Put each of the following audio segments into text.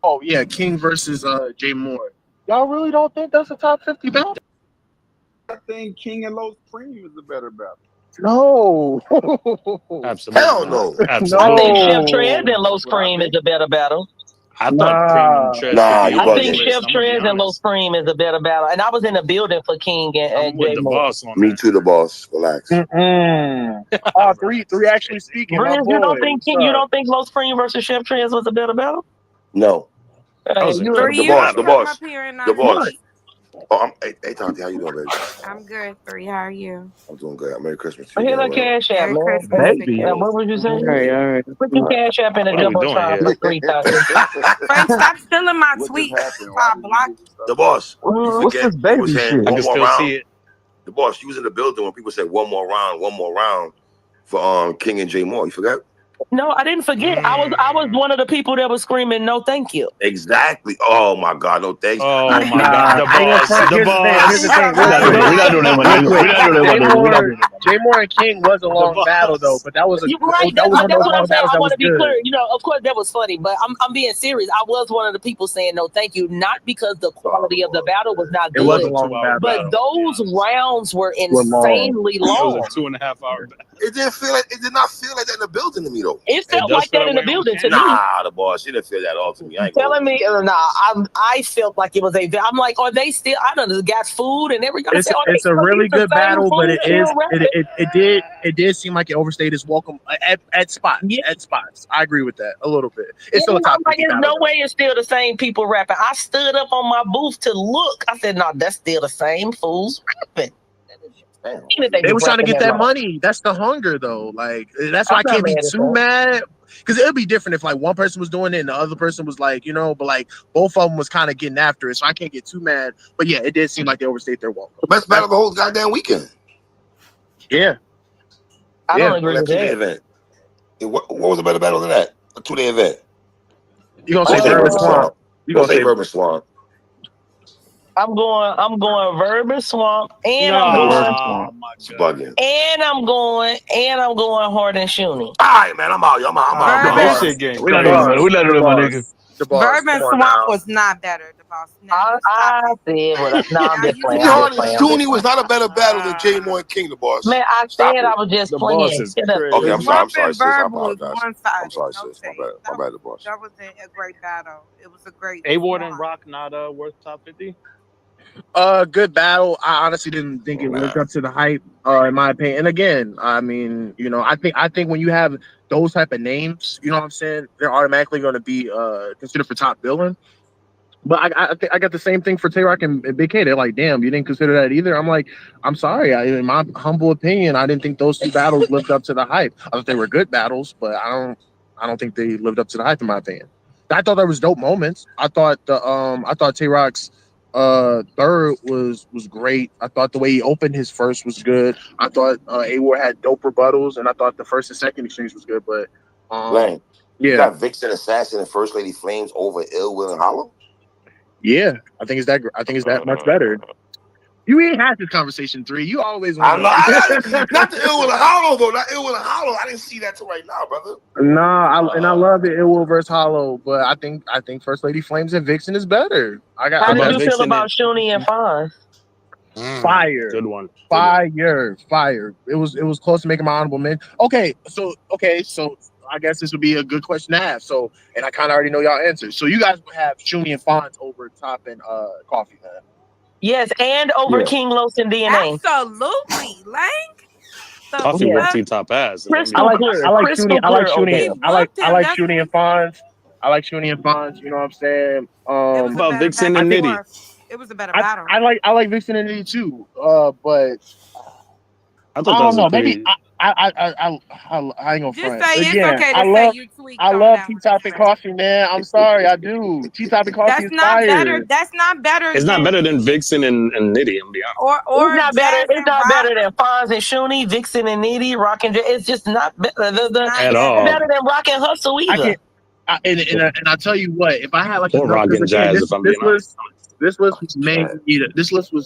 Oh yeah, King versus Jay Moore. Y'all really don't think that's a top 50 battle? I think King and Low Supreme is a better battle. No. Absolutely Hell not. no. I think Absolutely Chef not. Trez and Low That's what I Supreme is think. a better battle. I thought Cream and Nah. Trez Nah, could be you I on think this bugging. list. Chef I'm gonna be Trez and Low honest. Supreme is a better battle. And I was in the building for King I'm and with Jay the Moore. boss on Me that. too, the boss. Relax. Mm-mm. Oh, three actually speaking. My Briz, boy. What's you up? don't think Low Supreme versus Chef Trez was a better battle? No. That was an You Three, The incredible you boss. can The battle. come up boss. here and The not What? boss. speak. Oh, hey, Taty, how you doing, baby? I'm good. Three, how are you? I'm doing good. Merry Christmas to you here's again, a man. cash app, Merry man. Christmas Baby. again. What was you saying? All right. Put your cash app in the What are we doing jumbotron here? for free, Taty. Frank, stop stealing my What just tweets. happened? Why I did you block do you. stuff? The boss. You What's forget this you were baby saying shit? I one can more still round. see it. The boss, you was in the building when people said one more round for King and Jay Moore. You forgot? No, I didn't forget. I was one of the people that was screaming, "No, thank you." Exactly. Oh my God, no thanks. Oh my Nah, God, the I ain't gonna boss, front. the Here's the thing. Here's the boss. thing. We Real not quick. doing that, We're not doing that, my Real nigga. quick. We're not doing that, my Jay nigga. We're not Moore, doing that, Jay Moore and King was a my nigga. The long battle though, boss. but that was You're right. that was one of That's those what I'm long saying. battles I that want was to be good. clear. You know, of course, that was funny, but I'm being serious. I was one of the people saying no, thank you, not because the quality of the battle was not It was That a was good, a long 2 hour battle. but battle, to be those honest. rounds were Were long. insanely That was long. a 2.5 hour battle. It did not feel like that in the building to me though. It It felt does like feel that that in the way on building to camera. me. Nah, the boss. She didn't feel that all to me. I ain't gonna Telling hold you. me, I felt like it was I'm like, are they still? I don't know, got food and everything. I said, are they It's a still really eating the good same battle, but food still rapping? it did seem like it overstayed its welcome at spots. Yeah, At spots. I agree with that a little bit. yeah, It's still a I'm top like, 50 there's battle no though. way it's still the same people rapping. I stood up on my booth to look. I said, no, that's still the same fools rapping. Damn. Even if they They been was trying to rapping get that that long. money. That's the hunger though. Like that's why I'm I not can't be mad at too that. mad. Because it would be different if like one person was doing it and the other person was like, but like both of them was kind of getting after it. So I can't get too mad. But yeah, it did seem like they overstayed their welcome. The best battle of the whole goddamn weekend. Yeah. I don't Yeah. agree That with 2 day that. event. What was a better battle than that? A 2 day event. You gonna Don't say say Verb and Vermin Swamp. Swamp. You Don't gonna say say Vermin Swamp. I'm going Vermin Swamp, and I'm Verb going, and Oh Swamp. my It's God. bugging. and I'm going Hard and Shuni. All right, man. I'm out. I'm out. Yo, Verb I'm and this out. shit getting The crazy. boss. We're not The doing that, my nigga. boss. The boss. Verb and Come on Swamp now. was not better, the boss. Now I, you stop I it. said what? No, I'm Now just you playing. Me, I'm stop Hard just and it. playing. I'm just Shuni was playing. not a better battle than Jay Moore and King, the boss. Man, I Stop said it. I was just The boss playing. is Shut up. Okay, I'm crazy. sorry. I'm Swamp sorry, and sis. I Verb was apologize. I'm one-sided. sorry, No sis. My shade. bad. My bad, the boss. That wasn't a great battle. It was a great A Ward and swamp. Rock not worth top 50. Good battle. I honestly didn't think Oh, it lived man. up to the hype, in my opinion. And again, I mean, I think when you have those type of names, you know what I'm saying, they're automatically going to be considered for top billing. But I got the same thing for Tay Rock and Big K. They're like, damn, you didn't consider that either. I'm like, I'm sorry. In my humble opinion, I didn't think those two battles lived up to the hype. I thought they were good battles, but I don't think they lived up to the hype in my opinion. I thought there was dope moments. I thought Tay Rock's third was great. I thought the way he opened his first was good. I thought A-War had dope rebuttals, and I thought the first and second exchange was good. But Lang, you yeah, got Vixen Assassin and First Lady Flames over Ill Will and Hollow? yeah, I think it's that much better. You ain't had this conversation, 3. You always want I'm not, to. not the Ill Will and Hollow, though. Not Ill Will and Hollow. I didn't see that till right now, brother. Nah, I love it. It will versus Hollow, but I think First Lady Flames and Vixen is better. How What did about you feel Vixen about and Shuni and Fonz? fire, Good one. fire. It was close to making my honorable mention. Okay, so I guess this would be a good question to have. So, and I kind of already know y'all answers. So you guys would have Shuni and Fonz over Top and Coffee, man. Yes, and over Yeah. King Los and DNA. Absolutely. Lang. The Coffee Yeah. whooped fuck? T top ass. Crystal clear. Crystal clear over He there. whooped him. That's Shuni and Fonz. I like Shuni and Fonz. You know what I'm saying? it was a About better Vixen back and and Nitty. forth. It was a better battle. I like Vixen and Nitty too. But I I thought that don't was a know. Maybe pretty. I ain't gonna Just front. say it's Again, okay to say you tweaked I on love that Tea one Top and anyway. Coffee, man. I'm sorry, I do. Tea Top and Coffee That's is not better. fire. That's not better It's not than better than Vixen and Nitty. I'm be honest. or It's not better. Jazz It's and not Rock. better than Fonz and Shuni, Vixen and Nitty, Rock and J. It's just not better. It's not At better. all. Better than Rock and Hustle I either. can and I tell you what, if I had like Or enough, Rock because and again, Jazz, if I'm being honest. this list was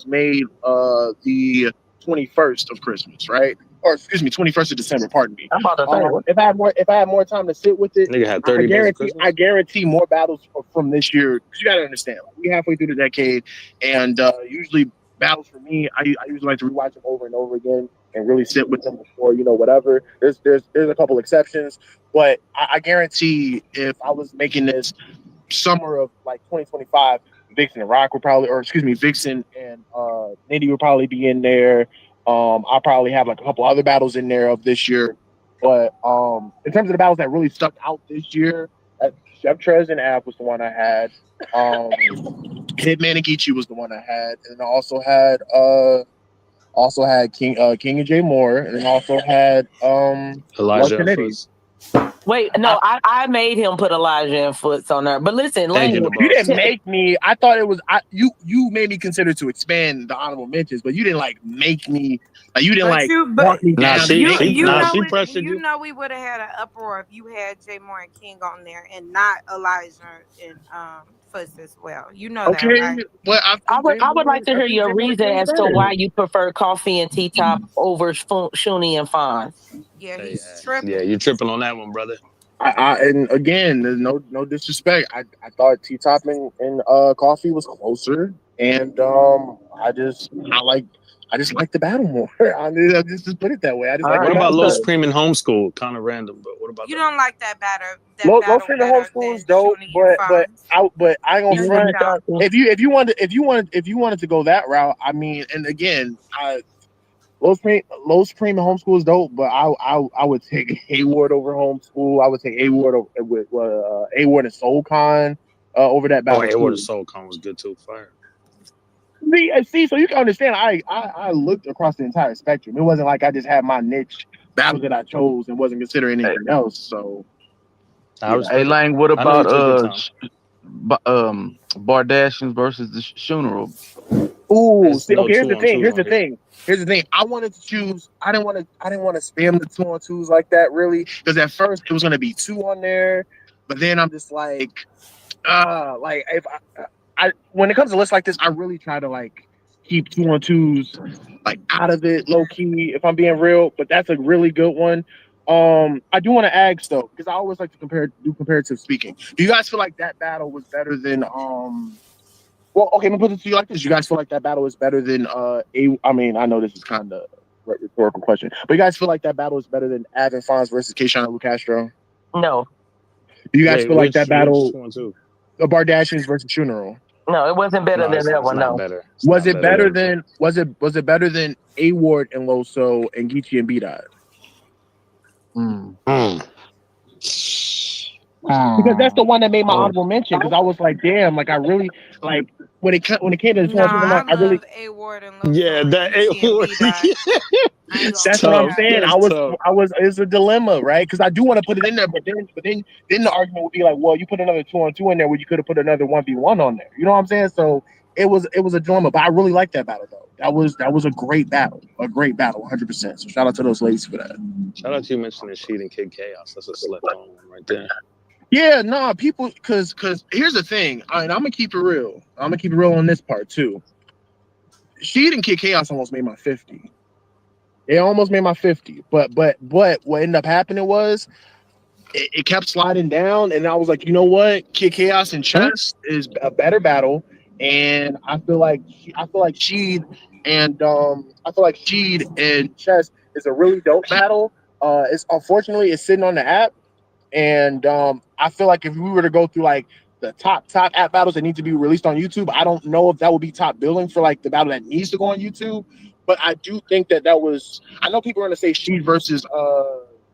made the 21st of Christmas, right? or excuse me, 21st of December. Pardon me. I'm about to say, If I had more time to sit with it, Nigga had 30 days of Christmas. I guarantee more battles from this year. Because you got to understand, like, we halfway through the decade, and usually battles for me, I usually like to rewatch them over and over again and really sit with them before whatever. There's a couple exceptions, but I guarantee if I was making this summer of like 2025, Vixen and Rock would probably, or excuse me, Vixen and Nitty would probably be in there. I'll probably have like a couple other battles in there of this year. But in terms of the battles that really stuck out this year, Chef Trez and Av was the one I had. Hitman and Geechee was the one I had, and I also had King and J Moore, and then also had Elijah and Nitty. Fuzz. wait, no, I made him put Elijah and Foots on there. But listen, Thank you, Lane, Duhboss. You didn't make me. I thought it was you made me consider to expand the honorable mentions, but you didn't like make me. Like you didn't walk me Nah, down. she pressured you you. know we would have had an uproar if you had J Moore and King on there and not Elijah and Fuss as well. You know that, Okay, right? but I would like to hear your reason as to why you prefer Coffee and T-Top over Shuni and Fonz. Yeah, Hey, he's tripping. yeah, you're tripping on that one, brother. And again, there's no disrespect. I thought T-Top and Coffee was closer, and I just like the battle more. I mean, I just put it that way. I just like. What the about battle Low better. Supreme and Homeschool? Kind of random, but what about You that? don't like that battle. Low Supreme and Homeschool is dope, but I ain't gonna front. If you wanted to go that route, I mean, and again, Low Supreme and Homeschool is dope, but I would take Hayward over Homeschool. I would take Hayward with Hayward and SoulCon over that battle. Hayward and SoulCon was good too. Fire. See, so you can understand. I looked across the entire spectrum. It wasn't like I just had my niche battles that I chose and wasn't considering anything else. So, hey Lang, what about Bardashians versus the Funeral? Ooh, see, okay. Here's the thing. I wanted to choose. I didn't want to spam the 2-on-2s like that, really, because at first it was gonna be 2 on there, but then I'm just like if I when it comes to lists like this, I really try to like keep 2-on-2s like out of it, low key, if I'm being real. But that's a really good one. I do want to ask though, because I always like to do comparative speaking. Do you guys feel like that battle was better than Well, okay, I'm gonna put it to you like this: you guys feel like that battle is better than I mean, I know this is kind of a rhetorical question, but you guys feel like that battle is better than Av and Fonz versus Kayshawn and Lou Castro? No. Do you guys feel like that battle, the Bardashians versus Funeral? No, it wasn't better than that one. No. Was it better than A Ward and Loso and Geechee and B-Dot? Because that's the one that made my honorable mention. Because I was like, damn, like I really like when it came to the I'm like, I really A Ward and Loso. Yeah, that A Ward. That's what I'm saying. It's a dilemma, right? Because I do want to put it in there, but then the argument would be like, well, you put another 2-on-2 in there, where you could have put another 1v1 on there. You know what I'm saying? So it was a dilemma, but I really like that battle though. That was a great battle, 100%. So shout out to those ladies for that. Shout out to you mentioning Sheed and Kid Chaos. That's a slept on one right there. Yeah, nah, people, because here's the thing. I'm gonna keep it real. I'm gonna keep it real on this part too. Sheed and Kid Chaos almost made my 50. It almost made my 50, but what ended up happening was it kept sliding down, and I was like, you know what, Kid Chaos and Chess is a better battle, and I feel like Sheed and Chess is a really dope battle. It's unfortunately it's sitting on the app. And I feel like if we were to go through like the top app battles that need to be released on YouTube, I don't know if that would be top billing for like the battle that needs to go on YouTube. But I do think that was. I know people are going to say Sheed versus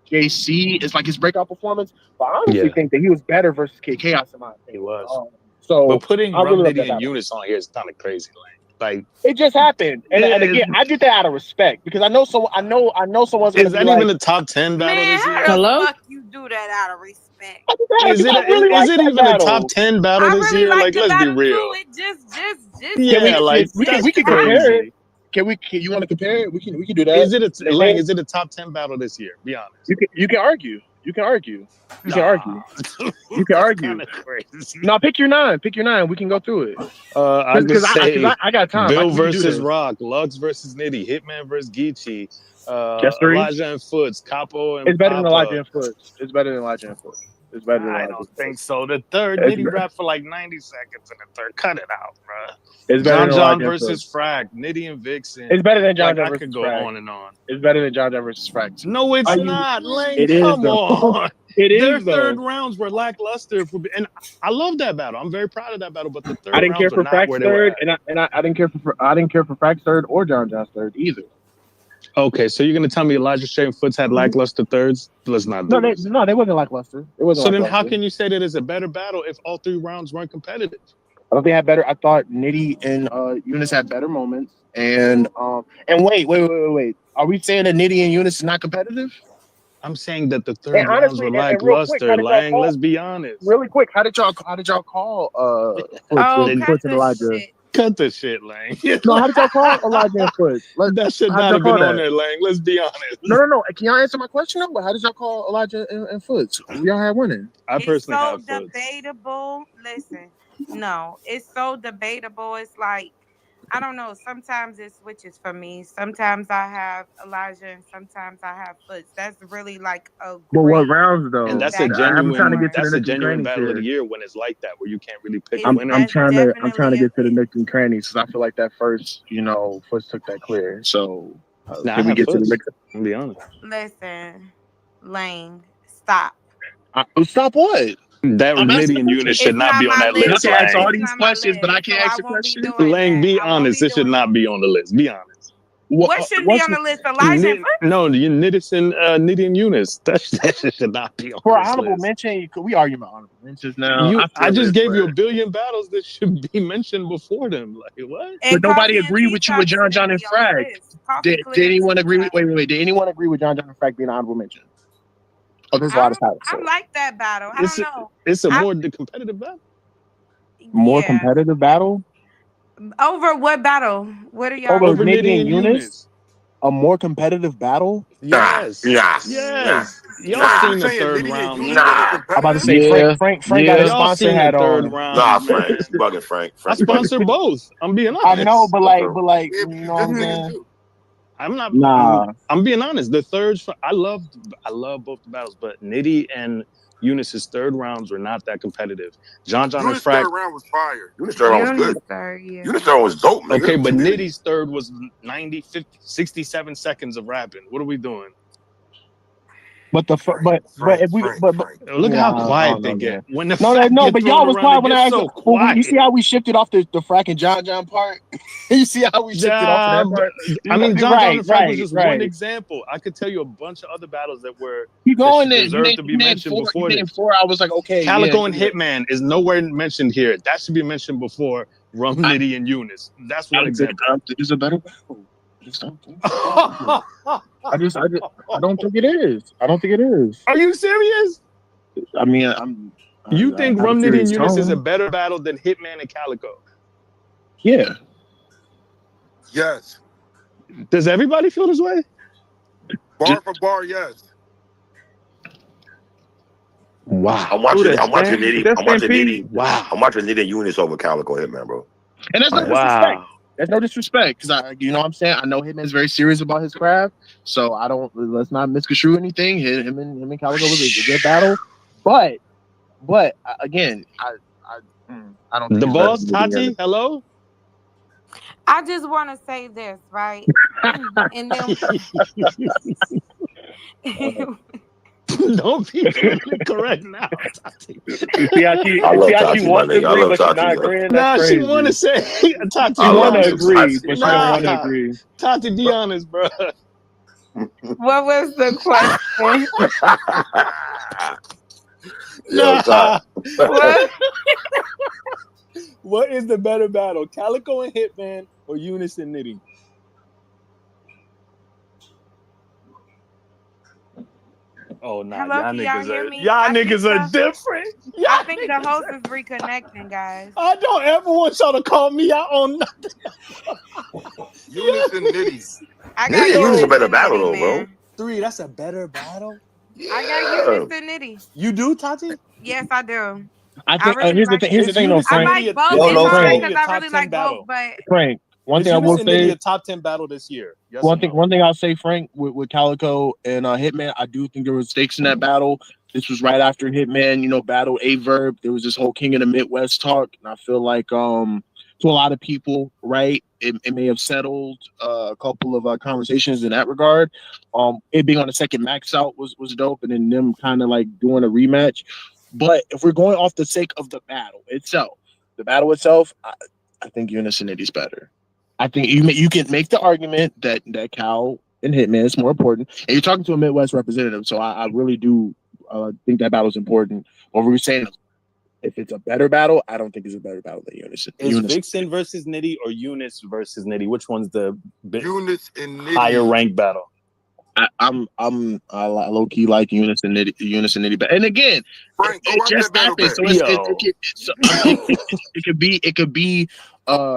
JC is like his breakout performance, but I honestly think that he was better versus Kid Chaos in my opinion. He was. But putting Rum Nitty and Eunice on here is kind of crazy. Like it just happened, and again, I did that out of respect because I know someone's. Is that even a top 10 battle this year? Hello? Fuck you do that out of respect. Is it even a top 10 battle this year? Like, let's be real. We can compare it. You want to compare it? We can do that. Is it a top 10 battle this year? Be honest. You can argue. You can argue. No, pick your 9. We can go through it. I got time. Bill versus Rock, Lugz versus Nitty, Hitman versus Geechee, Just three. Elijah and Foots, Capo and It's better than Papa. Elijah and Foots. It's better than Elijah and Foots. It's better than I Elijah. don't think so. The third, It's Nitty better. rap for like 90 seconds in the third. Cut it out, bro. It's better John than Elijah versus and Foots. Frack, Nitty and Vixen. It's better than John Like, John I versus could go Frack. on and on. It's better than John John versus Frack. No, it's Are you- not. Lane, It is, come though. on. It Their is third though. rounds were lackluster, and I love that battle. I'm very proud of that battle. But the third I didn't care rounds for were not where Frack's they were third, at. and I didn't care for Frack's third or John John's third either. Okay, so you're gonna tell me Elijah Shea and Foots had lackluster thirds? Let's not do this. They wasn't lackluster. It wasn't. So then, lackluster. how can you say that it's a better battle if all three rounds weren't competitive? I thought they had better. I thought Nitty and Eunice had better moments. And wait. Are we saying that Nitty and Eunice is not competitive? I'm saying that the third And rounds honestly, were and real quick, lackluster. how did y'all Lang, call- let's be honest. Really quick, how did y'all call Oh, Foots cut and the Elijah? shit. Cut the shit, Lang. No, how did y'all call Elijah and Foots? That should How'd not y'all have been call on that? there, Lang. Let's be honest. No. Can y'all answer my question? No, how did y'all call Elijah and Foots? Y'all had winning. I It's personally so have Foots. debatable. Listen, no, it's so debatable. It's like, I don't know. Sometimes it switches for me. Sometimes I have Elijah, and sometimes I have Foots. That's really like a But great. what rounds though? And that's I'm a trying to genuine, get to that's the a nooks and genuine crannies battle of the here. year when it's like that, where you can't really pick a It's winner. I'm trying to definitely get to the nooks and crannies because I feel like that first, Foots took that clear. So Nah, I can we have get to the Foots. nooks? I'll be honest. Listen, Lang, stop. Stop what? That I'm asking Nitty a and question. Eunice should It's not not be on my that list. list, I can ask all Lang. It's these not my questions, but I list, can't so ask I a won't be question. doing Lang, that. be I won't honest. be It should doing not be on the list. Be honest. What shouldn't be on the list? Elijah and Foots? No, Nitty and Eunice. That shit should not be on For this honorable list. mention, we argue about honorable mentions now. I just gave you a but billion battles that should be mentioned before them. Like what? And nobody Coffee and agreed Tea with you with Shop John shouldn't and be on the Frag. list. Coffee Did Clear anyone Tea agree with? Shop. Wait. Did anyone agree with John and Frag being an honorable mention? Oh, there's a lot of titles. I like that battle. I don't know. It's a more competitive battle. More Yeah. competitive battle Over what battle? What are y'all? over Nitty Nitty and and Eunice. A more competitive battle. Yes. Nah. Yes. Y'all Nah. seen the saying third Nitty and round. Eunice man. wasn't I'm about to competitive? say Yeah. Frank got his Y'all sponsor seen the hat third on. round. Nah, man. Frank. You bugging, Frank. I sponsor both. I'm being honest. I know, but Okay. you know Yeah, what but I'm you just niggas saying? too. I'm not. Nah. I'm being honest. The third, I love both the battles, but Nitty and Eunice's third rounds were not that competitive. John and Eunice's Frack. third round was fire. Eunice's third round was good. Yeah. Eunice's third round was dope, nigga. Okay, but Nitty's third was 90, 50, 67 seconds of rapping. What are we doing? But if we Frank. Look yeah, how quiet they man. get. When the No, fact no, get but thrown y'all was around, quiet it when I gets asked. so Well, quiet. you see how we shifted off the Frack and John part? You see how we shifted off of that part? I mean, John and Frack was just one right. example. I could tell you a bunch of other battles that were Keep going there. deserved to be mentioned before this. Four, I was like, okay. Calico and Hitman is nowhere mentioned here. That should be mentioned before Rum Nitty and Eunice. That's one example. It's a better battle. I don't think it is. I don't think it is. Are you serious? I mean, You think I'm Rum Nitty serious and Eunice is a tone. better battle than Hitman and Calico? Yeah. Yes. Does everybody feel this way? Bar for bar, yes. Wow. I'm watching Nitty. Wow. I'm watching Nitty and Eunice over Calico Hitman, bro. And that's no disrespect. Wow. That's no disrespect, because you know what I'm saying. I know Hitman's very serious about his craft, so let's not misconstrue anything. Him and Calico was a good battle, but again, I don't think The it's boss, better than Taty, hello. I just want to say this, right? And then Don't be correct now, Taty. See how she wants to agree, but she's not agreeing. Nah, That's she crazy. want to say Taty. She want to agree, but she don't Nah. want to agree. Taty, be honest, bro. what was the question? Nah. What? What is the better battle, Calico and Hitman or Eunice and Nitty? Oh, nah, Hello, y'all can y'all hear me? y'all I niggas think are different. I think the host is reconnecting, guys. I don't ever want y'all to call me out on nothing. Eunice and Nitty. I Nitty got and Eunice a Eunice better and battle, Nitty, though, bro. man. 3, that's a better battle. I got Eunice and Nitty. You do, Taty? Yes, I do. I think really here's like the thing. Here's the thing, though, I Frank. like both. Yo, It's hard Frank. because I really like both, but Frank, One Is thing I will Unison Nitty say. a top 10 battle this year? Yes One or thing, no? one thing I'll say, Frank, with Calico and Hitman, I do think there was stakes in that battle. This was right after Hitman, battled A Verb. There was this whole King of the Midwest talk, and I feel like to a lot of people, right, it may have settled a couple of conversations in that regard. It being on the second max out was dope, and then them kind of like doing a rematch. But if we're going off the sake of the battle itself, I think Unison Nitty's better. I think you can make the argument that Cal and Hitman is more important, and you're talking to a Midwest representative, so I really do think that battle's important. What we were saying, if it's a better battle, I don't think it's a better battle than Unison. Is Vixen versus Nitty or Eunice versus Nitty? Which one's the Eunice and Nitty. higher rank battle? I low key like Unison Nitty, but and again, Frank, it just happened, so it could be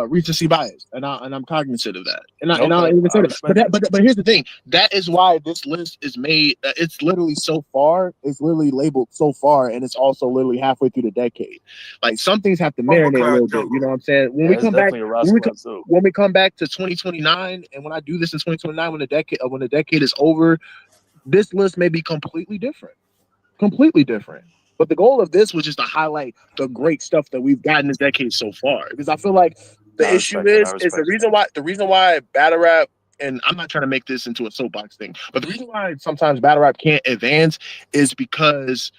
recency bias, and I'm cognizant of that, and I'll even say that. But here's the thing: that is why this list is made. It's literally so far. It's literally labeled so far, and it's also literally halfway through the decade. Like some things have to marinate a little bit. You know what I'm saying? When we come back, when we come back to 2029, and when I do this in 2029, when the decade is over, this list may be completely different. But the goal of this was just to highlight the great stuff that we've gotten this decade so far. Because I feel like the issue is the reason why battle rap, and I'm not trying to make this into a soapbox thing, but the reason why sometimes battle rap can't advance is because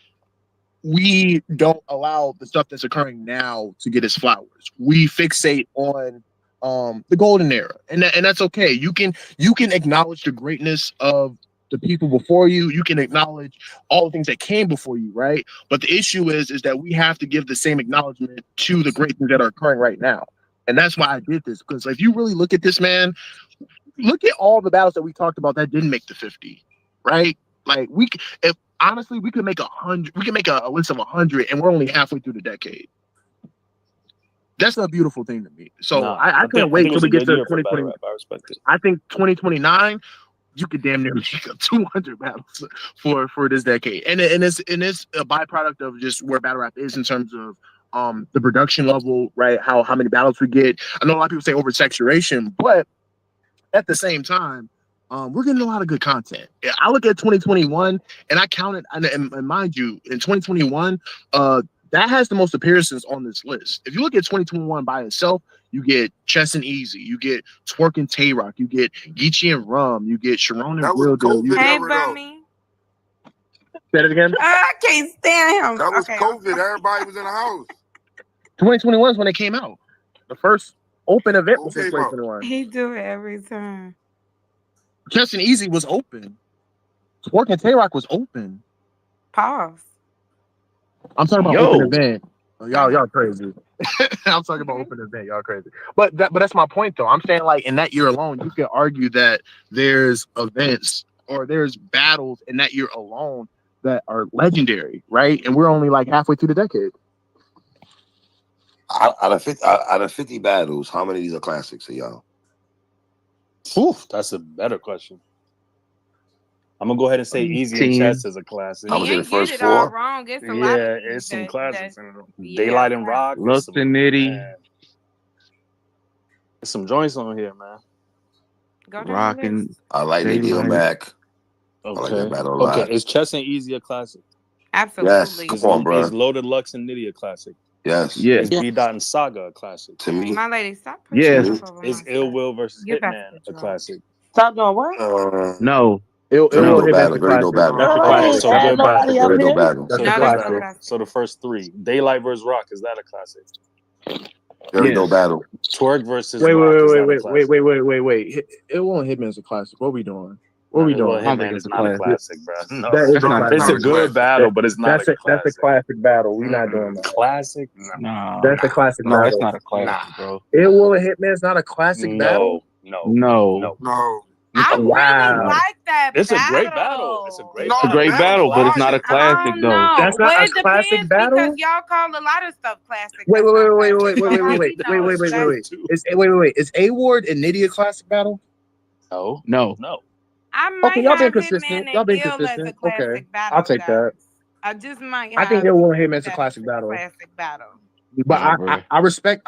we don't allow the stuff that's occurring now to get its flowers. We fixate on the golden era, and that's okay. You can acknowledge the greatness of the people before you. You can acknowledge all the things that came before you, right? But the issue is that we have to give the same acknowledgement to the great things that are occurring right now. And that's why I did this, because if you really look at this, man, look at all the battles that we talked about that didn't make the 50, right? Like honestly, we could make 100. We can make a list of 100, and we're only halfway through the decade. That's a beautiful thing to me. So I can't wait till we get to 2020. I think 2029, you could damn near make up 200 battles for this decade, and it's a byproduct of just where battle rap is in terms of the production level, right? How many battles we get. I know a lot of people say oversaturation, but at the same time, we're getting a lot of good content. I look at 2021, and I counted, and mind you, in 2021, that has the most appearances on this list. If you look at 2021 by itself, you get Chess and Easy, you get Twerk and Tay-Rock, you get Geechee and Rum, you get Sharon and Real Deal. Hey, Bummy. Say it again. I can't stand him. That was COVID. Everybody was in the house. 2021 is when it came out. The first open event was in 2021. He do it every time. Chess and Easy was open. Twerk and Tay-Rock was open. Pause. I'm talking about open event. Y'all crazy. I'm talking about open event. Y'all crazy. But that's my point, though. I'm saying, like, in that year alone, you could argue that there's events or there's battles in that year alone that are legendary, right? And we're only like halfway through the decade. Out of 50 battles, how many of these are classics to y'all? Oof, that's a better question. I'm gonna go ahead and say Easy and Chess is a classic. I was in the first four. All wrong. It's a lot of it's some classics. Daylight and Rock. Lust and Nitty. There's some joints on here, man. Rocking. I like They Deal Back. Okay. I like that battle a lot. Okay, is Chess and Easy a classic? Absolutely. Yes. Come on, bro. Is Loaded Lux and Nitty a classic? Yes. Is B-Dot and Saga a classic? To me. My lady, stop. Is Ill Will versus Hitman a classic? Stop doing what? No. Ill Will battle. Very no battle. So good battle. Very no battle. So the first three. Daylight versus Rock, is that a classic? Very no battle. Twerk versus wait. Rock. It won't Hitman as a classic. What are we doing? What are we doing? Hitman is not a classic, bro. No. It's a good battle, but it's not a classic. That's a classic battle. We're not doing that. Classic? No. That's a classic battle. No, it's not a classic, bro. It will Hitman is not a classic battle? No. I really like that. It's a great battle. It's a great battle, but it's not a classic though. That's not a classic battle. Because y'all call a lot of stuff classic. Wait. Is A Ward and Nitty a classic battle? No. I might y'all been have consistent. Hitman Y'all been and Ill as a consistent. classic Okay, battle, I'll take that. I just might. I think Ill Will Hitman's a classic battle. Classic battle. But I respect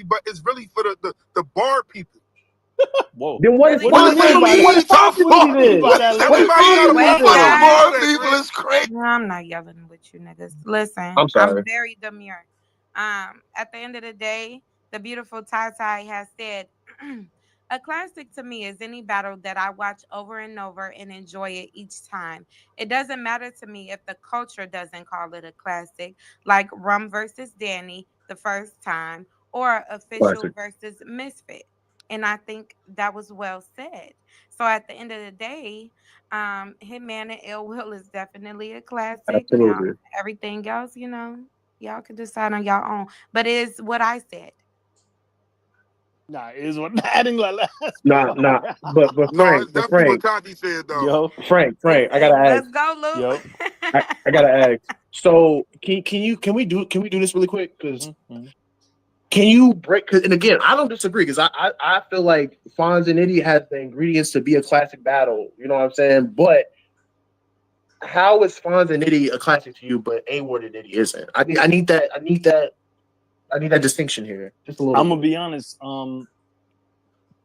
crazy, but it's really for the bar people. Whoa. Then what is What what is is it? what is comedy then? Everybody What is got a comedy bar. then? Bar people is crazy. No, I'm not yelling with you niggas. Listen, I'm sorry. very demure. At the end of the day, the beautiful Taty has said, A classic to me is any battle that I watch over and over and enjoy it each time. It doesn't matter to me if the culture doesn't call it a classic, like Rum versus Danny the first time, or Official Classic. versus Misfit. And I think that was well said. So at the end of the day, Hitman and Ill Will is definitely a classic. Now, Absolutely. everything else, y'all can decide on your own. But it is what I said. Nah, is what adding like last. Nah, but No, Frank, it's definitely what Taty said though. Yo, Frank, I gotta Let's ask. go, Luke. yo. I gotta ask. So can we do this really quick? Because can you break? And again, I don't disagree because I feel like Fonz and Nitty has the ingredients to be a classic battle. You know what I'm saying? But how is Fonz and Nitty a classic to you, but A Ward and Nitty isn't? I need that distinction here. Just a little. I'm gonna bit. be honest.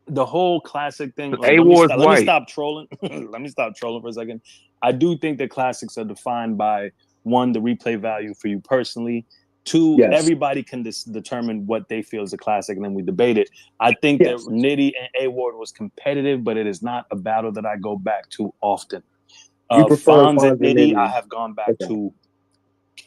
The whole classic thing. Like, A Ward's let me white. stop trolling. Let me stop trolling for a second. I do think that classics are defined by one, the replay value for you personally. Two, Yes. everybody can determine what they feel is a classic, and then we debate it. I think Yes. that Nitty and A Ward was competitive, but it is not a battle that I go back to often. You prefer Fonz and Fonz and Nitty, Nitty. I have gone back to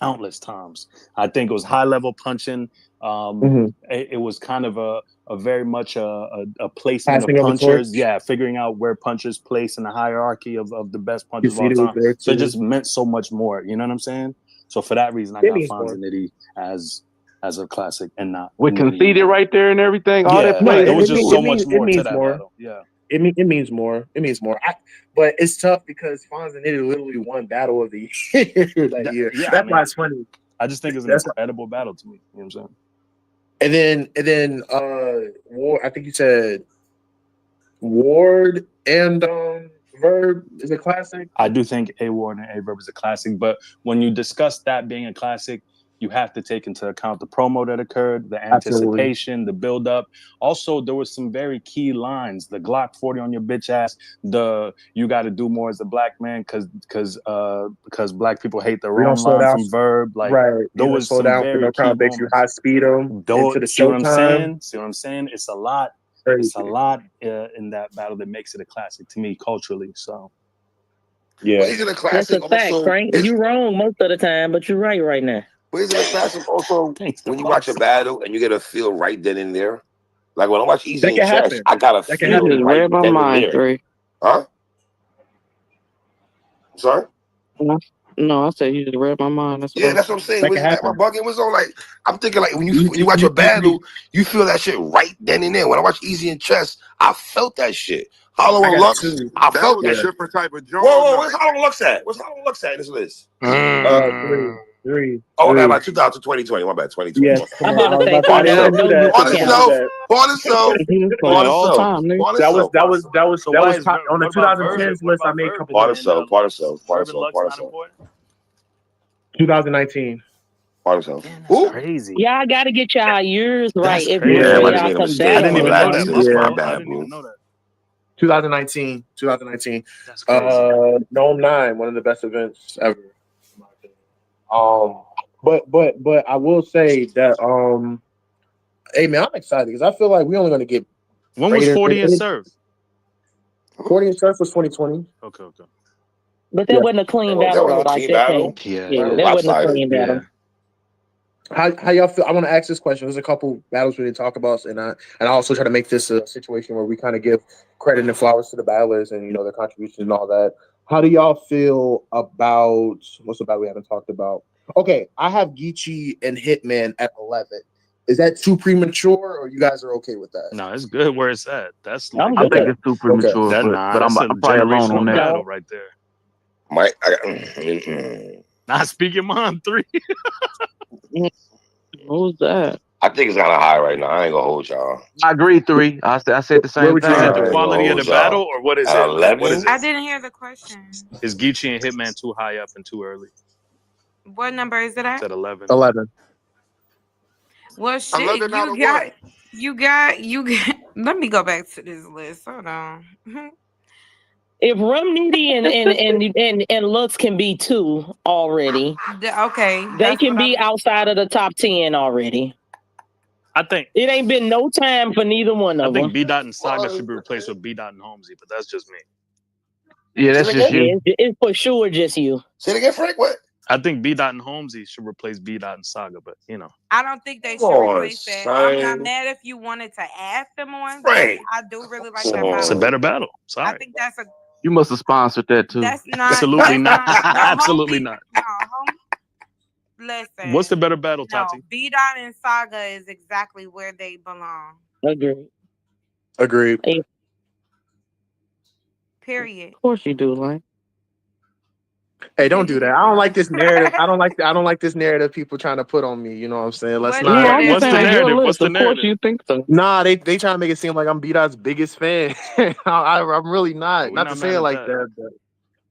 countless times. I think it was high level punching. It was kind of a very much a placement Passing of of the punchers. torch. Yeah, figuring out where punchers place in the hierarchy of the best punchers of all Defeated time. there, So it too. just meant so much more. You know what I'm saying? So for that reason, I It got means Fonz more. and Nitty as a classic and not With Nitty. conceded right there and everything, all Yeah, that No, play. there was it just means- so it much means- more it means to that more. battle. Yeah. It means more. It means more. But it's tough because Fonz and Nitty literally won battle of the year that year. Yeah, That's why it's funny. I just think it's an That's- incredible battle to me. You know what I'm saying? And then Ward, I think you said Ward and Verb is a classic. I do think A Ward and A Verb is a classic, but when you discuss that being a classic, you have to take into account the promo that occurred, the anticipation, the build up. Also, there was some very key lines. The Glock 40 on your bitch ass. The you got to do more as a black man because black people hate their We don't own slow line down. from Verb. Like Right. there You was slow some down for very no key crowd makes you moments. high speed them into the See what I'm showtime. saying? See what I'm saying? It's a lot. Crazy. It's a lot in that battle that makes it a classic to me culturally. So Yeah. But is it a That's classic a fact, also? Frank. You're wrong most of the time, but you're right now. But is it a classic also Thanks, when you Duhboss. watch a battle and you get a feel right then and there? Like when I watch Easy That and can Chess, happen. I got a That can feel happen. You just right read my then and mind, there. Dre. Huh? Sorry? No, I said you just read my mind. That's what Yeah, I that's what I'm saying. That Was can that my happen. bugging? Was on like I'm thinking like when you watch a battle, you feel that shit right then and there. When I watch Easy and Chess, I felt that shit. Hollow I and got Lux, two. I That felt was that a shit. different type of John. Whoa, where's Hollow and Lux at? Where's Hollow and Lux at in this list? Three. Oh, my bad, 2020. My bad, 2020. Yes. I'm Come on. about to say, I was Fonz, about to no do that. Luke On account. itself, on itself, playing all time, nigga. on That was itself, So why is top, on the what about 2010s Verb? What list I about made. Verb Couple part and of self, part of self, part of Verb and self, Lux part of not self, important? 2019. part of self. Man, that's Ooh, crazy. Y'all got to get y'all years right That's if crazy. you yeah, say I just y'all made a some mistake. I didn't even battle know that, rappers. bro. Yeah. I My bad, didn't even know that. 2019. That's crazy. Gnome 9, one of the best events ever. In my opinion. But I will say that hey man, I'm excited because I feel like we're only gonna get When was greater. 40 and Serve? 40 and Surf was 2020. Okay. But that Yeah. wasn't a clean That battle, was though. a Like clean that battle. thing. Yeah. Yeah, It was that wasn't a lopsided. clean battle. How y'all feel? I want to ask this question. There's a couple battles we didn't talk about, and I also try to make this a situation where we kind of give credit and flowers to the battlers and their contributions and all that. How do y'all feel about what's the battle we haven't talked about? Okay, I have Geechee and Hitman at 11. Is that too premature, or you guys are okay with that? No, it's good where it's at. That's I'm like I think good. it's too premature, that. but I'm That's a probably alone on generational that. battle right there. Mike, Not speaking mine 3. What was that? I think it's kind of high right now. I ain't gonna hold y'all. I agree, 3. I said the Where same would you Is thing. it have the it? quality of the battle or what is At it? Like, 11? what is I it? didn't hear the question. Is Geechee and Hitman too high up and too early? What number is it It's at? at 11. 11. Well, shit, 11 out of you got. Let me go back to this list. Hold on. If Rum Nitty and Lux can be 2 already, Okay, they that's can what be I'm. outside of the top 10 already. I think It ain't been no time for neither one I of them. think B Dot and Saga should be replaced with B Dot and Holmesy, but that's just me. Yeah, that's just you. Yeah, it's for sure just you. Say it again, Frank. What? I think B Dot and Holmesy should replace B Dot and Saga, but you know. I don't think they should Come on, replace that. I'm not son. mad if you wanted to add them on, Frank. but I do really like Come that on. It's a battle. better battle. Sorry. I think that's a You must have sponsored that too. that's not Absolutely not. no, Absolutely homie, not. No, listen. What's the better battle, No, Tati? B Dot and Saga is exactly where they belong. Agreed. Period. Of course you do, like. Hey, don't do that. I don't like this narrative. I don't like this narrative people trying to put on me. You know what I'm saying? Let's What not. narrative? I'm What's the saying your narrative? list. What's the Of course narrative? you think so. Nah, they trying to make it seem like I'm B-Dot's biggest fan. I'm really not. We're Not not to mad say it at like that. that,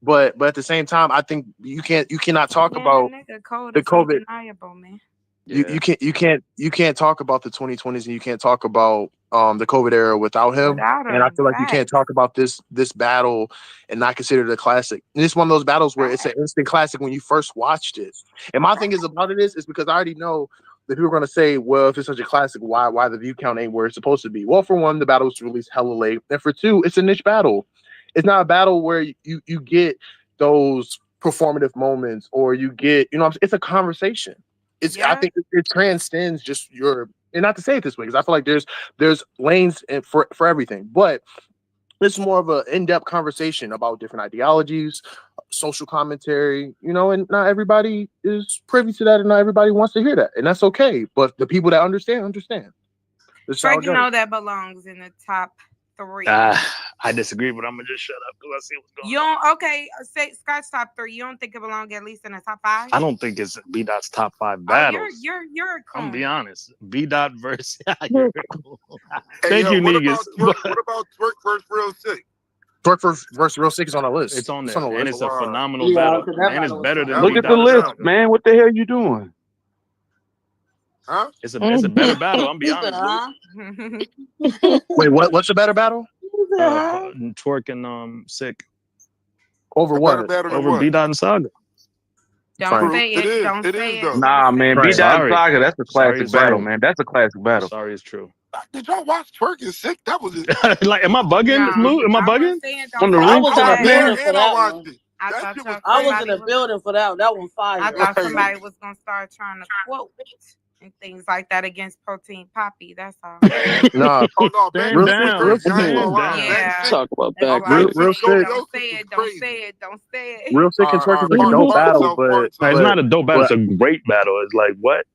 but at the same time, I think you cannot talk Man, about that nigga code the is COVID. undeniable, man. You can't talk about the 2020s and you can't talk about the COVID era without him. Without And I him, feel like you can't facts. talk about this battle and not consider it a classic. And it's one of those battles where it's an instant classic when you first watched it. And my thing is about it is because I already know that people are gonna say, well, if it's such a classic, why the view count ain't where it's supposed to be? Well, for one, the battle was released hella late, and for two, it's a niche battle. It's not a battle where you get those performative moments or you get, it's a conversation. I think it transcends just your, and not to say it this way because I feel like there's lanes for everything, but it's more of an in-depth conversation about different ideologies, social commentary, and not everybody is privy to that, and not everybody wants to hear that, and that's okay. But the people that understand. This Frank, you know that belongs in the top 3. I disagree, but I'm gonna just shut up because I see what's going on. Okay, say Scott's top 3. You don't think it belongs at least in the top 5? I don't think it's B Dot's top 5 battles. You're a coon. I'm gonna be honest. B Dot versus Hey, Thank you, what Negus. about Twerk versus Real Sick? Twerk versus Real Sick is on the list. It's on there, the and list. it's a phenomenal battle, and it's better than Look B at the Dot. list, man. What the hell you doing? Huh? It's a better battle. I'm be honest. Wait, what's a better battle? Twerk and Sick. Over what? Over B Dot and Saga. Don't say it. Don't say it. Nah, man. B Dot and Saga, that's a classic battle, man. That's a classic battle. Sorry, it's true. Did y'all watch Twerk and Sick? That was it. Like, am I bugging? Lou? Am I bugging? On the I was in the Yeah, building for and I that watched one. it. I That thought shit was I was crazy. in the building for that one. That one fire. I thought somebody was gonna start trying to quote and things like that against Protein Poppy. That's all. Nah, Oh no, Stand down. Real Stand down. Yeah. Talk about That's back. why I Real said, Sick. don't say it. Don't say it. Don't say it. Real Sick and Twerk is like a dope battle, but It's not a dope battle. It's a great battle. It's like, what?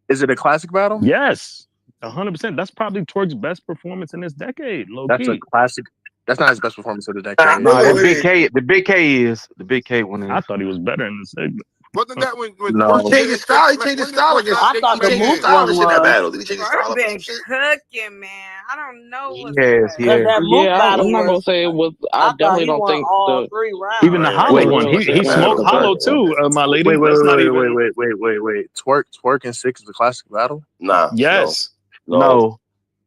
Is it a classic battle? Yes. 100%. That's probably Twerk's best performance in this decade. That's a classic. That's not his best performance of the decade. Nah, the Big K is. The Big K one is. I thought he was better in the segment. Wasn't that when No. He changed his style. He changed his style against. I thought the he changed his move style one and shit in that was. battle. Did he change his style I've up or been some shit? cooking, man. I don't know what's Yes, Cause yes. that move Yeah, battle I'm not gonna was. say it was. I I thought definitely he don't won think all the. 3 rounds. Even the Hollow Wait, one. He wait, smoked wait, Hollow too, my lady. Wait, That's not even. wait. Twerk and Sick is a classic battle. Nah. Yes. No.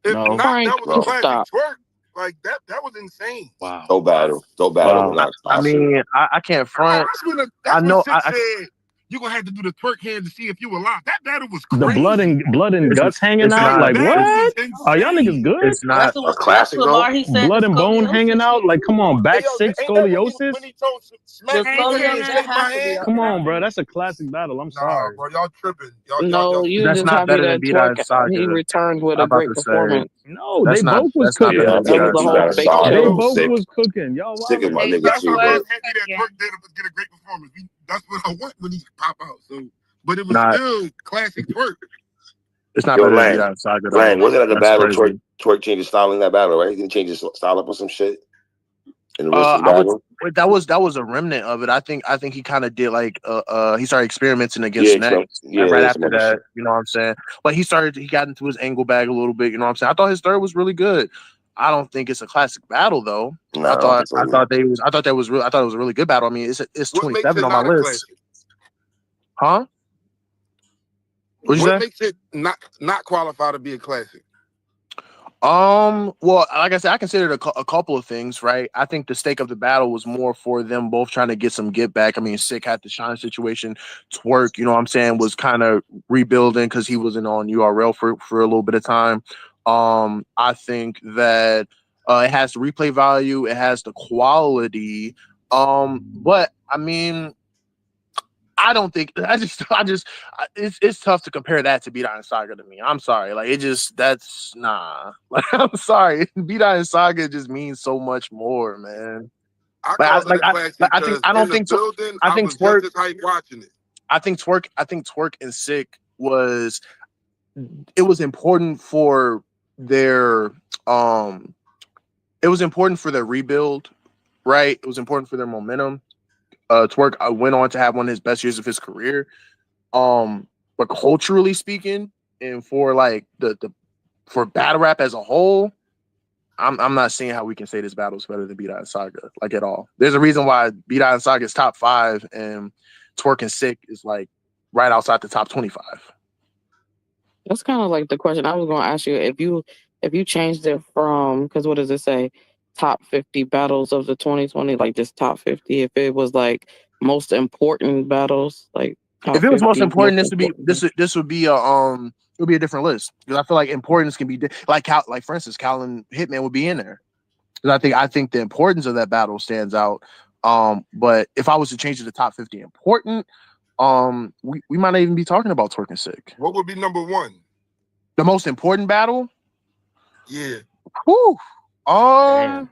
If No. not, Frank, that was a classic. stop. Twerk, like that was insane. Wow. No battle. Wow. Not I mean, I can't front. That's I know. when Sid said you're gonna have to do the twerk hand to see if you were alive. That battle was crazy. The blood and It's- guts hanging it's out. not- Like, That what? was Are y'all insane. niggas good? It's not. That's what Lamar said. Blood the and bone scoliosis hanging out. shit. Like, come on, back Hey, yo, six ain't that when scoliosis. he told Smack The you scoliosis can't shake my has to be hand? up Come there. on, bro. That's a classic battle. I'm Nah, sorry. bro, y'all tripping. No, you That's just not happy better than that B-Dot and Twerk Saga. he returned with I'm a about great to say performance. No, that's they not. both was That's not cooking. better than That was B-Dot the and whole Saga. fake They show. both Sick. was cooking. Y'all Sick is wild. my They nigga both too, was bro. Happy that cooking. Twerk did get a great performance. That's what I want when he pop out. So, but it was Not. still classic Twerk. It's not Yo, better than Lang. B-Dot and Saga though. Lang, wasn't that the That's battle crazy. Twerk changed his style in that battle, right? He didn't change his style up or some shit in the Wilson I would. battle. That was a remnant of it. I think he kind of did like he started experimenting against Snacks right after that. You know what I'm saying? But he got into his angle bag a little bit. You know what I'm saying? I thought his third was really good. I don't think it's a classic battle though. Nah, I thought it was a really good battle. I mean, it's 27 on my list. Huh? What What makes it not qualify to be a classic? Well, like I said, I considered a couple of things, right? I think the stake of the battle was more for them both trying to get some get back. I mean, Sick had the Shine situation. Twerk, you know what I'm saying, was kind of rebuilding because he wasn't on URL for a little bit of time. I think that it has the replay value, it has the quality. But I mean, I don't think it's tough to compare that to Beat Iron Saga to me. I'm sorry. Like that's nah. Like I'm sorry. Beat Iron Saga just means so much more, man. I call it a classic because in the building, I was just as hype watching it. I think Twerk and Sick was important for their it was important for their rebuild, right? It was important for their momentum. Twerk went on to have one of his best years of his career. But culturally speaking, and for like the for battle rap as a whole, I'm not seeing how we can say this battle is better than Beat Iron Saga, like at all. There's a reason why Beat Iron Saga is top 5 and Twerk and Sick is like right outside the top 25. That's kind of like the question I was going to ask you. If you changed it from, because what does it say? Top 50 battles of the 2020, like just top 50. If it was like most important battles, like top if it was 50, most important, this would be it would be a different list because I feel like importance can be like for instance, Callan Hitman would be in there because I think the importance of that battle stands out. But if I was to change it to top 50 important, we might not even be talking about Twerk and Sick. What would be number 1? The most important battle? Yeah. Whew. That's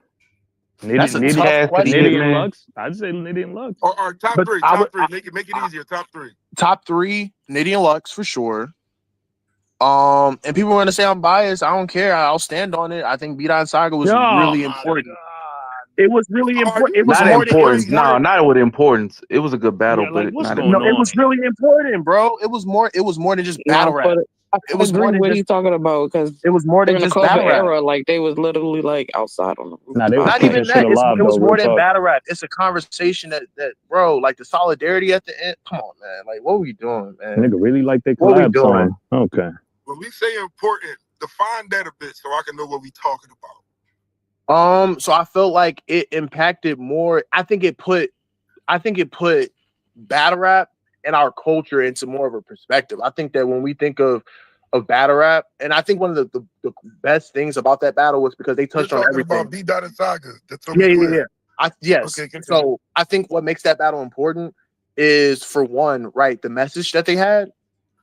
a tough question. Nitty and Lux? I'd say Nitty and Lux. Or top 3. Top 3. Make it easier. Top 3. Top 3, Nitty and Lux for sure. And people are gonna say I'm biased. I don't care. I'll stand on it. I think Beat Iron Saga was really important. It was really important. It was not more important. Than, no, not with importance. It was a good battle, like, but what's not going on? It was really important, bro. It was more than just battle rap. It was more than what he's talking about because it was more than just the battle rap. era. Like they was literally like outside on the roof. Not even that. It was more than battle rap. It's a conversation that bro, like the solidarity at the end. Come on, man. Like, what are we doing, man? Nigga really like they What we collab doing? song. Okay. When we say important, define that a bit so I can know what we talking about. So I felt like it impacted more. I think it put battle rap and our culture into more of a perspective. I think that when we think of battle rap, and I think one of the best things about that battle was because they touched on everything. About Beat Iron Saga. Yeah. Yes. Okay. So I think what makes that battle important is, for one, right, the message that they had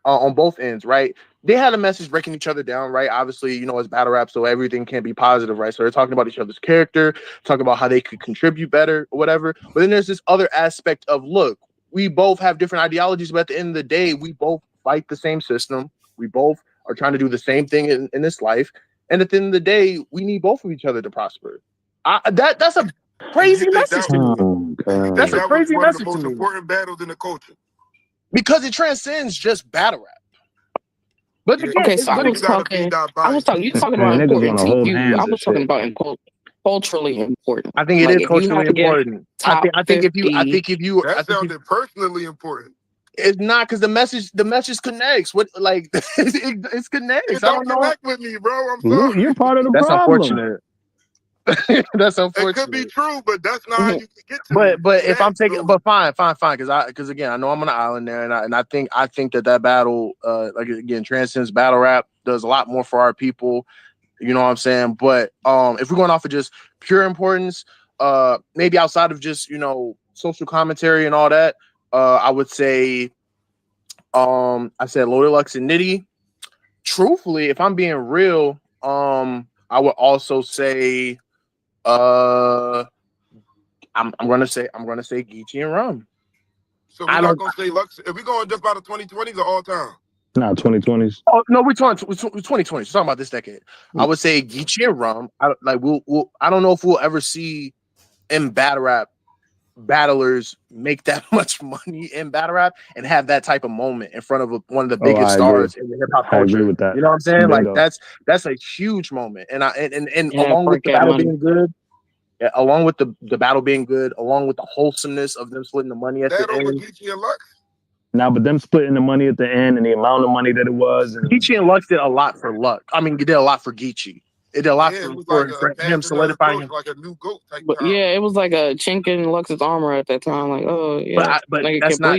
on both ends, right? They had a message breaking each other down, right? Obviously, you know, it's battle rap, so everything can't be positive, right? So they're talking about each other's character, talking about how they could contribute better or whatever. But then there's this other aspect of, look, we both have different ideologies, but at the end of the day, we both fight the same system. We both are trying to do the same thing in this life. And at the end of the day, we need both of each other to prosper. That's a crazy message to me. That's a crazy message to me. One of the most important battles in the culture. Because it transcends just battle rap. But again, okay, so I was talking. You talking about important to you. I was talking about culturally important. I think it is culturally important. I think if you that sounded personally important. It's not, because the message connects. What, like, it's connects. It don't connect with me, bro. I'm sorry. You're part of the That's problem. Unfortunate. That's unfortunate. It could be true, but that's not how you can get to it. But if I'm taking, but fine, because again, I know I'm on an island there, and I think that battle, like, again, transcends battle rap, does a lot more for our people. You know what I'm saying? But if we're going off of just pure importance, maybe outside of just, you know, social commentary and all that, I would say, I said Loaded Lux and Nitty. Truthfully, if I'm being real, I would also say, I'm gonna say Geechee and Rum. So we're not gonna say Lux. If we're going just by the 2020s or all time. Nah, 2020s. Oh no, we're talking 2020s. We're talking about this decade. I would say Geechee and Rum. I don't know if we'll ever see in battle rap battlers make that much money in battle rap and have that type of moment in front of one of the biggest stars in the hip hop culture. I agree with that. You know what I'm saying? Like that's a huge moment. And along with the battle being good, along with the battle being good, along with the wholesomeness of them splitting the money at the end. Geechee and Lux? Now, but them splitting the money at the end and the amount of money that it was. Geechee and Lux did a lot for Lux. I mean, you did a lot for Geechee. It did a lot it was like for a him badge of solidifying him. like a new GOAT type But time. yeah, it was like a chink in Lux's armor at that time. Like, oh yeah, But like that's not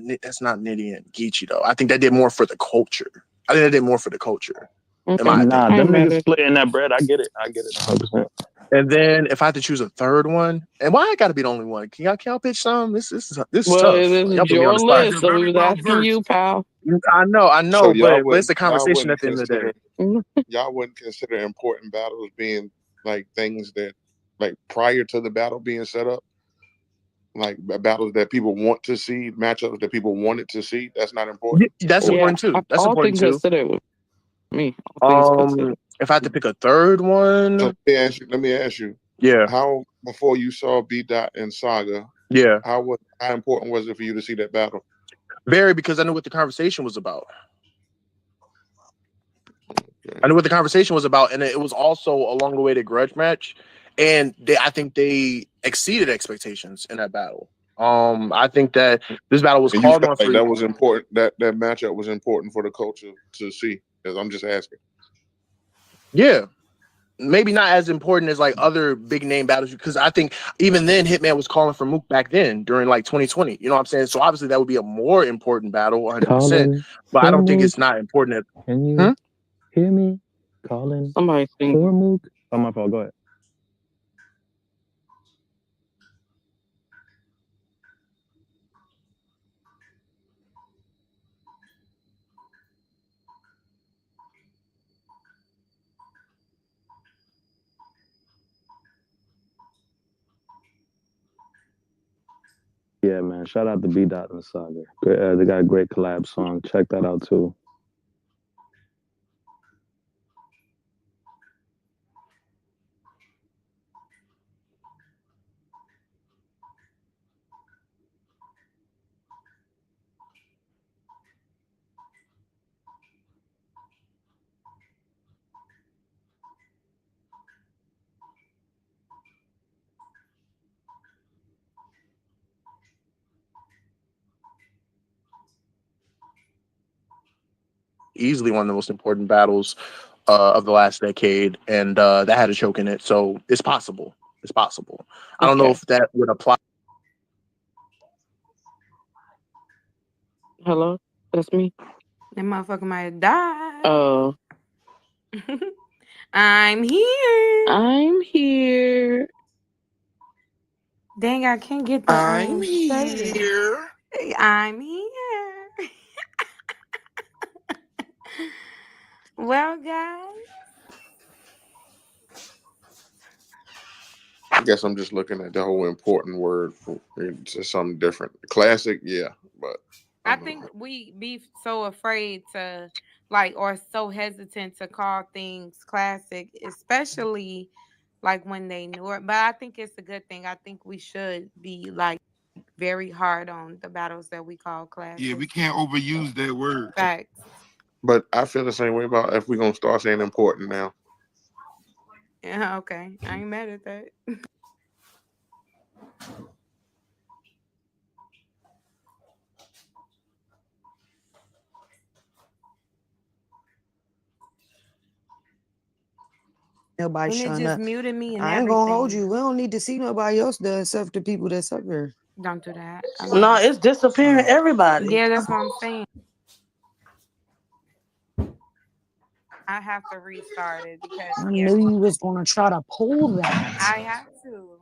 Nitty and Geechee though. I think that did more for the culture. I think that did more for the culture. In my Nah, opinion. them niggas splitting that bread. I get it. 100%. And then if I had to choose a third one, and why I got to be the only one? Can y'all pitch some? This is tough. Well, it is Y'all put me on your the spot. list, so we was asking you, pal. I know, So but it's a conversation at the end of the day. Y'all wouldn't consider important battles being like things that, like prior to the battle being set up, like battles that people want to see, matchups that people wanted to see. That's not important. That's important too. That's important too. Me. If I had to pick a third one, So let me ask you. Yeah. How before you saw B Dot and Saga? Yeah. How important was it for you to see that battle? Very, because I knew what the conversation was about. I knew what the conversation was about, and it was also along the way to grudge match, and I think they exceeded expectations in that battle. I think that this battle was called on for. That was important. That matchup was important for the culture to see. Because I'm just asking. Yeah, maybe not as important as like other big name battles, because I think even then Hitman was calling for Mook back then during like 2020. You know what I'm saying? So obviously that would be a more important battle, 100%. But I don't think it's not important. Can you hear me? Calling somebody for Mook. Oh, my fault. Go ahead. Yeah, man. Shout out to B Dot and Saga. They got a great collab song. Check that out too. Easily one of the most important battles of the last decade, and that had a choke in it. So it's possible. It's possible. I don't know if that would apply. Hello, that's me. That motherfucker might have died. Oh. I'm here. I'm here. Dang, I can't get the I'm setting. here. I'm here. Well, guys. I guess I'm just looking at the whole important word. It's just something different. Classic, yeah, but I think we be so afraid to or so hesitant to call things classic, especially like when they knew it. But I think it's a good thing. I think we should be very hard on the battles that we call classic. Yeah, we can't overuse that word. Facts. But I feel the same way about if we're gonna start saying important now. Yeah, okay. I ain't mad at that. Nobody And it showing just up. muted me and I ain't gonna hold everything. you. We don't need to see nobody else there except the people that's up there. Don't do that. No, it's disappearing everybody. Yeah, that's what I'm saying. I have to restart it because I knew you was gonna try to pull that. I have to.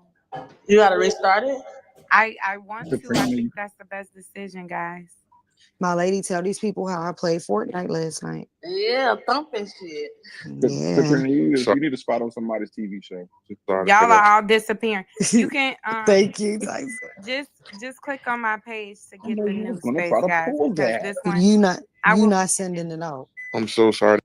You gotta restart it? I want to. I think that's the best decision, guys. My lady, tell these people how I played Fortnite last night. Yeah, thumping shit. Yeah. Katrina, you need to spot on somebody's TV show. Y'all are all disappearing. You can Thank you, Tyson. Just click on my page to get the new gonna space, try to guys. pull Because that. this one You not sending it out. I'm so sorry.